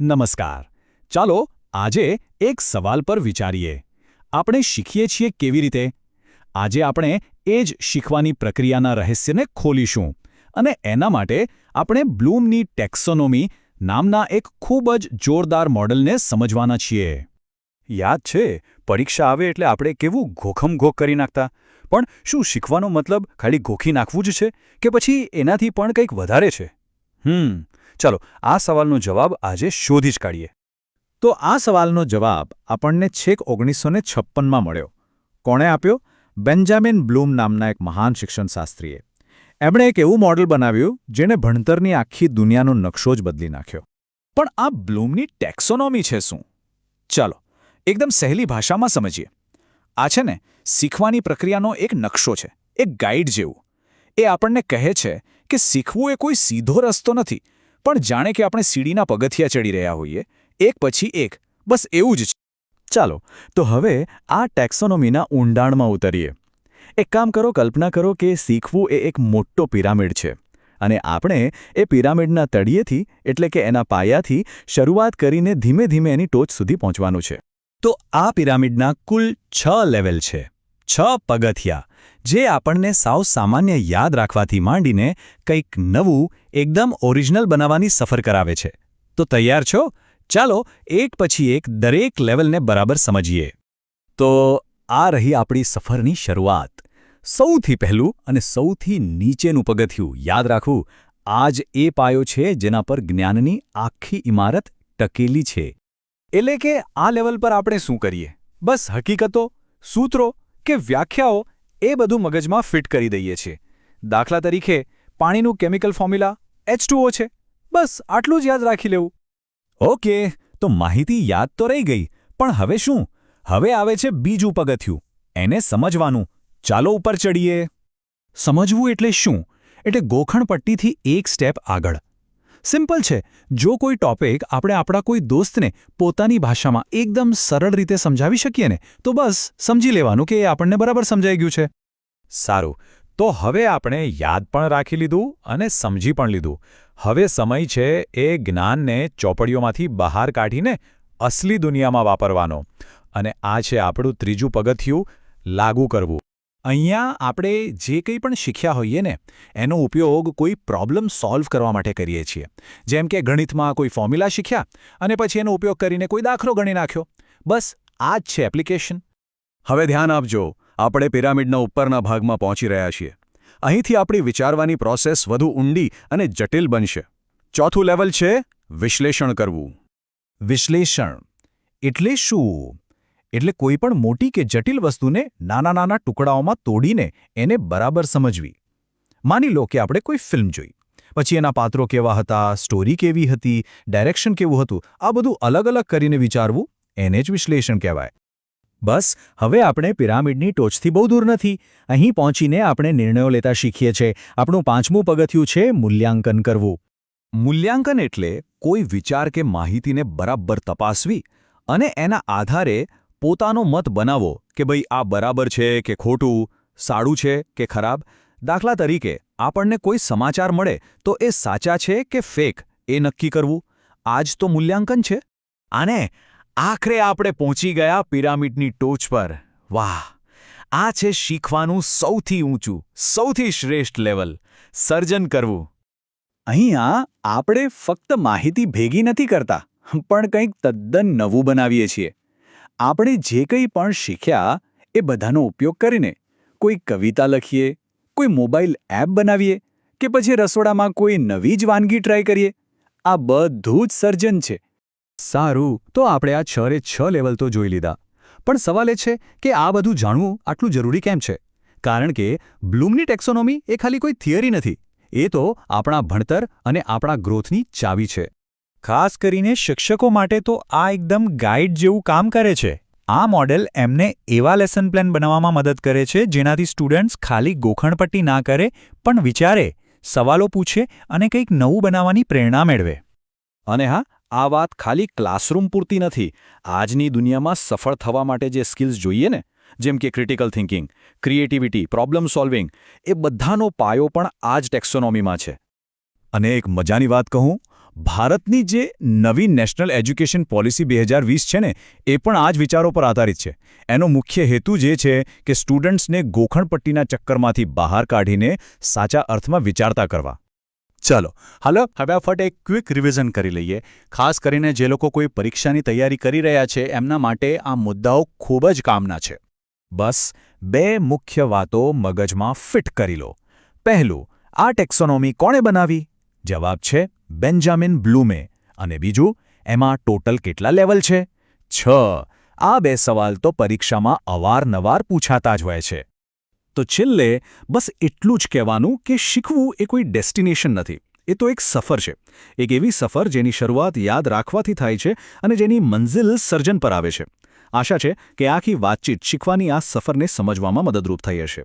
નમસ્કાર. ચાલો આજે એક સવાલ પર વિચારીએ. આપણે શીખીએ છીએ કેવી રીતે? આજે આપણે એ જ શીખવાની પ્રક્રિયાના રહસ્યને ખોલીશું અને એના માટે આપણે બ્લૂમની ટેક્સોનોમી નામના એક ખૂબ જ જોરદાર મોડલને સમજવાના છીએ. યાદ છે, પરીક્ષા આવે એટલે આપણે કેવું ઘોખમઘોખ કરી નાખતા. પણ શું શીખવાનો મતલબ ખાલી ગોખી નાખવું જ છે કે પછી એનાથી પણ કંઈક વધારે છે? ચાલો આ સવાલનો જવાબ આજે શોધી જ કાઢીએ. તો આ સવાલનો જવાબ આપણને છેક 1956માં મળ્યો. કોણે આપ્યો? બેન્જામિન બ્લૂમ નામના એક મહાન શિક્ષણશાસ્ત્રીએ. એમણે એક એવું મોડલ બનાવ્યું જેણે ભણતરની આખી દુનિયાનો નકશો જ બદલી નાખ્યો. પણ આ બ્લૂમની ટેક્સોનોમી છે શું? ચાલો એકદમ સહેલી ભાષામાં સમજીએ. આ છે ને શીખવાની પ્રક્રિયાનો એક નકશો છે, એક ગાઈડ જેવું. એ આપણને કહે છે કે શીખવું એ કોઈ સીધો રસ્તો નથી, પણ જાણે કે આપણે સીડીના પગથિયા ચડી રહ્યા હોઈએ, એક પછી એક, બસ એવું જ છે. ચાલો તો હવે આ ટેક્સોનોમીના ઊંડાણમાં ઉતરીએ. એક કામ કરો, કલ્પના કરો કે શીખવું એ એક મોટો પિરામિડ છે અને આપણે એ પિરામિડના તળિયેથી એટલે કે એના પાયાથી શરૂઆત કરીને ધીમે ધીમે એની ટોચ સુધી પહોંચવાનું છે. તો આ પિરામિડના કુલ 6 લેવલ છે, 6 પગથિયા, જે આપણને સાવ સામાન્ય યાદ રાખવાથી માંડીને કંઈક નવું, એકદમ ઓરિજિનલ બનાવવાની સફર કરાવે છે. તો તૈયાર છો? ચાલો એક પછી એક દરેક લેવલને બરાબર સમજીએ. તો આ રહી આપણી સફરની શરૂઆત. સૌથી પહેલું અને સૌથી નીચેનું પગથિયું યાદ રાખવું, આ જ એ પાયો છે જેના પર જ્ઞાનની આખી ઇમારત ટકેલી છે. એટલે કે આ લેવલ પર આપણે શું કરીએ? બસ હકીકતો, સૂત્રો કે વ્યાખ્યાઓ એ બધું મગજમાં ફિટ કરી દઈએ છીએ. દાખલા તરીકે પાણીનું કેમિકલ ફોર્મ્યુલા H2O છે, બસ આટલું જ યાદ રાખી લેવું. ઓકે, તો માહિતી યાદ તો રહી ગઈ, પણ હવે શું? હવે આવે છે બીજું પગથિયું, એને સમજવાનું. ચાલો ઉપર ચડીએ. સમજવું એટલે શું? એટલે ગોખણપટ્ટીથી એક સ્ટેપ આગળ. સિમ્પલ છે. જો કોઈ ટોપિક આપણે આપણા કોઈ દોસ્તને પોતાની ભાષામાં એકદમ સરળ રીતે સમજાવી શકીએ ને, તો બસ સમજી લેવાનું કે એ આપણને બરાબર સમજાઈ ગયું છે. સારું, તો હવે આપણે યાદ પણ રાખી લીધું અને સમજી પણ લીધું. હવે સમય છે એ જ્ઞાનને ચોપડીઓમાંથી બહાર કાઢીને અસલી દુનિયામાં વાપરવાનો. અને આ છે આપણું ત્રીજું પગથિયું, લાગુ કરવું. અહીંયા આપણે જે કંઈ પણ શીખ્યા હોઈએ ને, એનો ઉપયોગ કોઈ પ્રોબ્લેમ સોલ્વ કરવા માટે કરીએ છીએ. જેમ કે ગણિતમાં કોઈ ફોર્મ્યુલા શીખ્યા અને પછી એનો ઉપયોગ કરીને કોઈ દાખલો ગણી નાખ્યો. બસ આ જ છે એપ્લિકેશન. હવે ધ્યાન આપજો, આપણે પિરામિડના ઉપરના ભાગમાં પહોંચી રહ્યા છીએ. અહીંથી આપણી વિચારવાની પ્રોસેસ વધુ ઊંડી અને જટિલ બનશે. ચોથું લેવલ છે વિશ્લેષણ કરવું. વિશ્લેષણ એટલે શું? એટલે કોઈ પણ મોટી કે જટિલ વસ્તુને નાના નાના ટુકડાઓમાં તોડીને એને બરાબર સમજવી. માની લો કે આપણે કોઈ ફિલ્મ જોઈ, પછી એના પાત્રો કેવા હતા, સ્ટોરી કેવી હતી, ડાયરેક્શન કેવું હતું, આ બધું અલગ અલગ કરીને વિચારવું, એને જ વિશ્લેષણ કહેવાય. બસ હવે આપણે પિરામિડની ટોચથી બહુ દૂર નથી. અહીં પહોંચીને આપણે નિર્ણયો લેતા શીખીએ છીએ. આપણું પાંચમું પગથિયું છે મૂલ્યાંકન કરવું. મૂલ્યાંકન એટલે કોઈ વિચાર કે માહિતીને બરાબર તપાસવી અને એના આધારે પોતાનો મત બનાવો કે ભાઈ આ બરાબર છે કે ખોટું, સારું છે કે ખરાબ. દાખલા તરીકે આપણને કોઈ સમાચાર મળે તો એ સાચા છે કે ફેક એ નક્કી કરવું. આ જ તો મૂલ્યાંકન છે. અને આખરે આપણે પહોંચી ગયા પિરામિડની ટોચ પર. વાહ! આ છે શીખવાનું સૌથી ઊંચું, સૌથી શ્રેષ્ઠ લેવલ, સર્જન કરવું. અહીંયા આપણે ફક્ત માહિતી ભેગી નથી કરતા, પણ કંઈક તદ્દન નવું બનાવીએ છીએ. આપણે જે કંઈ પણ શીખ્યા એ બધાનો ઉપયોગ કરીને કોઈ કવિતા લખીએ, કોઈ મોબાઈલ એપ બનાવીએ કે પછી રસોડામાં કોઈ નવી જ વાનગી ટ્રાય કરીએ. આ બધું જ સર્જન છે. સારું, તો આપણે આ 6 લેવલ તો જોઈ લીધા. પણ સવાલ એ છે કે આ બધું જાણવું આટલું જરૂરી કેમ છે? કારણ કે બ્લૂમની ટેક્સોનોમી એ ખાલી કોઈ થિયરી નથી. એ તો આપણા ભણતર અને આપણા ગ્રોથની ચાવી છે. ખાસ કરીને શિક્ષકો માટે તો આ એકદમ ગાઈડ જેવું કામ કરે છે. આ મોડેલ એમને એવા લેસન પ્લાન બનાવવામાં મદદ કરે છે જેનાથી સ્ટુડન્ટ્સ ખાલી ગોખણપટ્ટી ના કરે પણ વિચારે, સવાલો પૂછે અને કંઈક નવું બનાવવાની પ્રેરણા મેળવે. અને હા, આ વાત ખાલી ક્લાસરૂમ પૂરતી નથી. આજની દુનિયામાં સફળ થવા માટે જે સ્કિલ્સ જોઈએ ને, જેમ કે critical thinking, creativity, problem solving, એ બધાનો પાયો પણ આ જ ટેક્સોનોમીમાં છે. અને એક મજાની વાત કહું, ભારતની જે નવી નેશનલ એજ્યુકેશન પોલિસી 2020 છે ને એ પણ આ જ વિચારો પર આધારિત છે. એનો મુખ્ય હેતુ જે છે કે સ્ટુડન્ટ્સને ગોખણપટ્ટીના ચક્કરમાંથી બહાર કાઢીને સાચા અર્થમાં વિચારતા કરવા. ચાલો હવે ફટાફટ એક ક્વિક રિવિઝન કરી લઈએ. ખાસ કરીને જે લોકો કોઈ પરીક્ષાની તૈયારી કરી રહ્યા છે એમના માટે આ મુદ્દાઓ ખૂબ જ કામના છે. બસ 2 મુખ્ય વાતો મગજમાં ફિટ કરી લો. પહેલું, આ ટેક્સોનોમી કોણે બનાવી? જવાબ છે બેન્જામિન બ્લૂમે. અને બીજું, એમાં ટોટલ કેટલા લેવલ છે? 6. આ 2 સવાલ તો પરીક્ષામાં અવારનવાર પૂછાતા જ હોય છે. તો છેલ્લે બસ એટલું જ કહેવાનું કે શીખવું એ કોઈ ડેસ્ટિનેશન નથી. એ તો એક સફર છે. એક એવી સફર જેની શરૂઆત યાદ રાખવાથી થાય છે અને જેની મંઝિલ સર્જન પર આવે છે. આશા છે કે આખી વાતચીત શીખવાની આ સફરને સમજવામાં મદદરૂપ થઈ હશે.